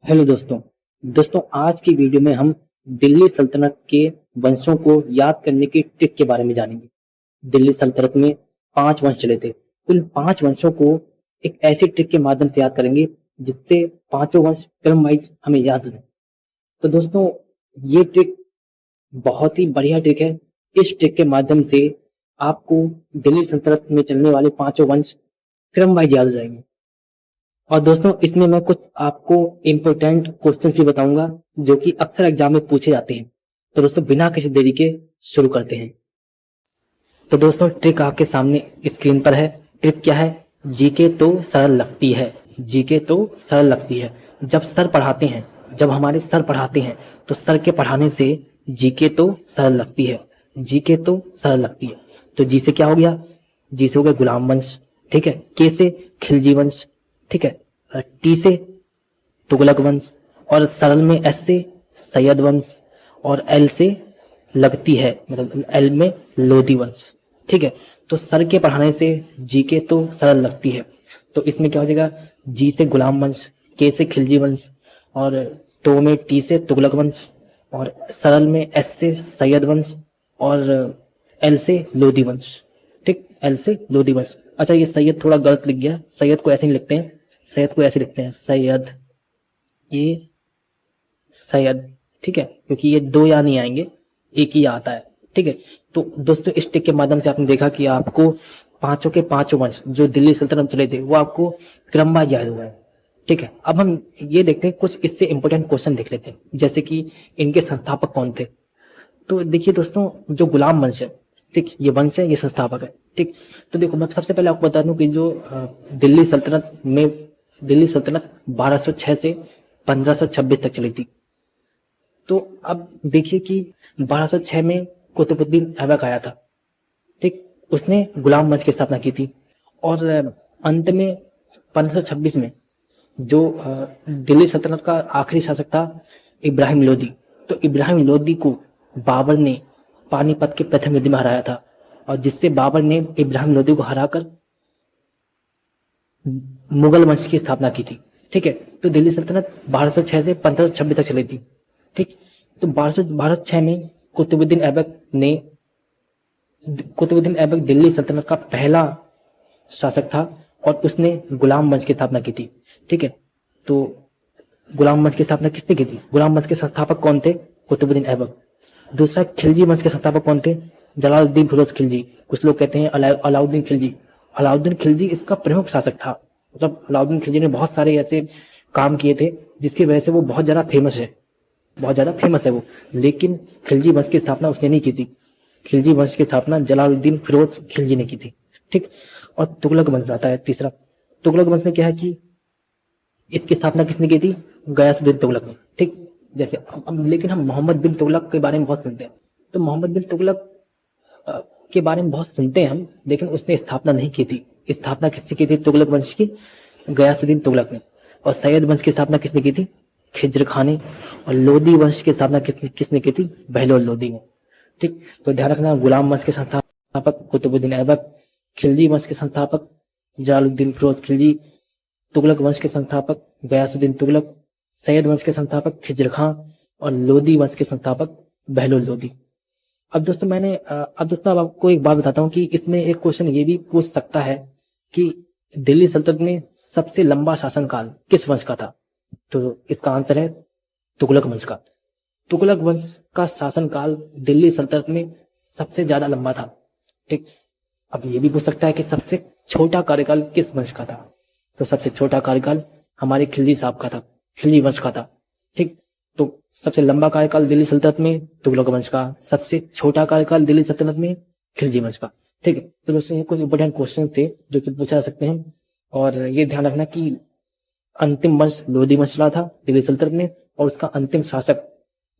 Hello दोस्तों आज की वीडियो में हम दिल्ली सल्तनत के वंशों को याद करने की ट्रिक के बारे में जानेंगे। दिल्ली सल्तनत में 5 वंश चले थे। उन 5 वंशों को एक ऐसी ट्रिक के माध्यम से याद करेंगे जिससे पांचों वंश क्रम वाइज हमें याद हो जाए। तो दोस्तों, ये ट्रिक बहुत ही बढ़िया ट्रिक है। इस ट्रिक के माध्यम से आपको दिल्ली सल्तनत में चलने वाले पांचों वंश क्रम वाइज याद हो जाएंगे। और दोस्तों, इसमें मैं कुछ आपको इम्पोर्टेंट क्वेश्चन भी बताऊंगा जो कि अक्सर एग्जाम में पूछे जाते हैं। तो दोस्तों, बिना किसी देरी के शुरू करते हैं। तो दोस्तों, ट्रिक आपके सामने स्क्रीन पर है। ट्रिक क्या है? जीके तो सरल लगती है। जीके तो सरल लगती है। जब हमारे सर पढ़ाते हैं तो सर के पढ़ाने से जीके तो सरल लगती है। जीके तो सरल लगती है। तो जी से क्या हो गया? जी से हो गया गुलाम वंश, ठीक है। के से खिलजी वंश, ठीक है। टी से तुगलक वंश, और सरल में एस से सैयद वंश, और एल से लगती है, मतलब एल में लोधी वंश, ठीक है। तो सर के पढ़ाने से जी के तो सरल लगती है। तो इसमें क्या हो जाएगा? जी से गुलाम वंश, के से खिलजी वंश, और तो में टी से तुगलक वंश, और सरल में एस से सैयद वंश, और एल से लोधी वंश, ठीक। एल से लोधी वंश। अच्छा, ये सैयद थोड़ा गलत लिख गया। सैयद को ऐसे नहीं लिखते हैं, सैयद को ऐसे लिखते हैं सैयद, ये सैयद, ठीक है, क्योंकि ये दो या नहीं आएंगे, एक ही आता है, ठीक है। तो दोस्तों, इस ट्रिक के माध्यम से आपने देखा कि आपको पांचों के पांचों वंश जो दिल्ली सल्तनत में चले थे वो आपको क्रमवार याद हुआ है, ठीक है। अब हम ये देखते हैं, कुछ इससे इंपॉर्टेंट क्वेश्चन देख लेते हैं, जैसे कि इनके संस्थापक कौन थे। तो देखिए दोस्तों, जो गुलाम वंश है, ठीक, ये वंश है, ये संस्थापक है, ठीक। तो देखो, मैं सबसे पहले आपको बता दूं कि जो दिल्ली सल्तनत 1206 से 1526 तक चली थी। तो अब देखिए कि 1206 में कुतुबुद्दीन ऐबक आया था, ठीक। उसने गुलाम वंश की स्थापना की थी। और अंत में 1526 में जो दिल्ली सल्तनत का आखिरी शासक था, इब्राहिम लोदी। तो इब्राहिम लोदी को बाबर ने पानीपत के प्रथम युद्ध में हराया था, और जिससे बाबर ने इब्राहिम लोदी को हराकर मुगल वंश की स्थापना की थी, ठीक है। तो दिल्ली सल्तनत 1206 से 1526 तक चली थी, ठीक। तो 1206 में कुतुबुद्दीन ऐबक दिल्ली सल्तनत का पहला शासक था, और उसने गुलाम वंश की स्थापना की थी, ठीक है। तो गुलाम वंश की स्थापना किसने की थी? गुलाम वंश के संस्थापक कौन थे? कुतुबुद्दीन ऐबक। दूसरा, खिलजी वंश के संस्थापक कौन थे? जलालुद्दीन फिरोज खिलजी। कुछ लोग कहते हैं अलाउद्दीन खिलजी। अलाउद्दीन खिलजी इसका प्रमुख शासक था। मतलब अलाउद्दीन खिलजी ने बहुत सारे ऐसे काम किए थे जिसकी वजह से वो बहुत ज्यादा फेमस है, बहुत ज्यादा फेमस है वो। लेकिन खिलजी वंश की स्थापना उसने नहीं की थी। खिलजी वंश की स्थापना जलालुद्दीन फिरोज खिलजी ने की थी, ठीक। और तुगलक वंश आता है तीसरा। तुगलक वंश में क्या है कि इसकी स्थापना किसने की थी? गयासुद्दीन तुगलक ने, ठीक। जैसे लेकिन हम मोहम्मद बिन तुगलक के बारे में बहुत सुनते हैं। तो मोहम्मद बिन तुगलक के बारे में बहुत सुनते हैं हम, लेकिन उसने स्थापना नहीं की थी। स्थापना किसने की थी तुगलक वंश की? गयासुद्दीन तुगलक ने। और सैयद वंश की स्थापना किसने की थी? खिज्र खान ने। और लोदी वंश की स्थापना किसने की थी? बहलोल लोदी ने, ठीक। तो ध्यान रखना, गुलाम वंश के संस्थापक कुतुबुद्दीन ऐबक, खिलजी वंश के संस्थापक जलालुद्दीन फिरोज खिलजी, तुगलक वंश के संस्थापक गयासुद्दीन तुगलक, सैयद वंश के संस्थापक खिज्र खां, और लोदी वंश के संस्थापक बहलोल लोदी। अब दोस्तों, अब आपको एक बात बताता हूँ कि इसमें एक क्वेश्चन ये भी पूछ सकता है कि दिल्ली सल्तनत में सबसे लंबा शासनकाल किस वंश का था? तो इसका आंसर है तुगलक वंश का। तुगलक वंश का शासनकाल दिल्ली सल्तनत में सबसे ज्यादा लंबा था, ठीक। अब ये भी पूछ सकता है कि सबसे छोटा कार्यकाल किस वंश का था? तो सबसे छोटा कार्यकाल हमारे खिलजी साहब का था, खिलजी वंश का था, ठीक। तो सबसे लंबा कार्यकाल दिल्ली सल्तनत में तुगलक वंश का, सबसे छोटा कार्यकाल दिल्ली सल्तनत में खिलजी वंश का, ठीक है। तो दोस्तों, ये कुछ इंपोर्टेंट क्वेश्चन थे जो कि पूछा जा सकते हैं। और ये ध्यान रखना कि अंतिम वंश लोधी वंश चला था दिल्ली सल्तनत में, और उसका अंतिम शासक,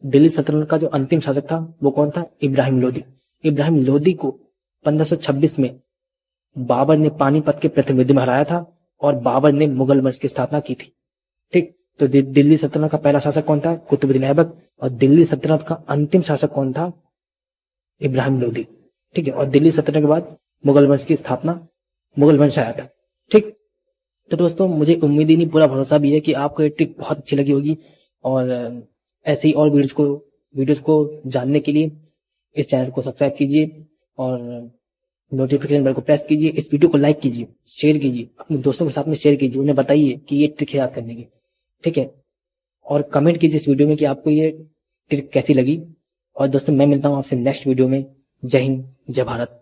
दिल्ली सल्तनत का जो अंतिम शासक था वो कौन था? इब्राहिम लोधी। इब्राहिम लोधी को 1526 में बाबर ने पानीपत के प्रथम युद्ध में हराया था, और बाबर ने मुगल वंश की स्थापना की थी, ठीक। तो दिल्ली सल्तनत का पहला शासक कौन था? कुतुबुद्दीन ऐबक। और दिल्ली सल्तनत का अंतिम शासक कौन था? इब्राहिम लोधी, ठीक है। और दिल्ली सल्तनत के बाद मुगल वंश की स्थापना, मुगल वंश आया था, ठीक। तो दोस्तों मुझे उम्मीद ही नहीं, पूरा भरोसा भी है कि आपको ये ट्रिक बहुत अच्छी लगी होगी। और ऐसे ही और वीडियोस को जानने के लिए इस चैनल को सब्सक्राइब कीजिए और नोटिफिकेशन बेल को प्रेस कीजिए। इस वीडियो को लाइक कीजिए, शेयर कीजिए, अपने दोस्तों के साथ में शेयर कीजिए, उन्हें बताइए कि ये ट्रिक है याद करने की, ठीक है। और कमेंट कीजिए इस वीडियो में कि आपको ये ट्रिक कैसी लगी। और दोस्तों मैं मिलता हूँ आपसे नेक्स्ट वीडियो में। जय हिंद, जय भारत।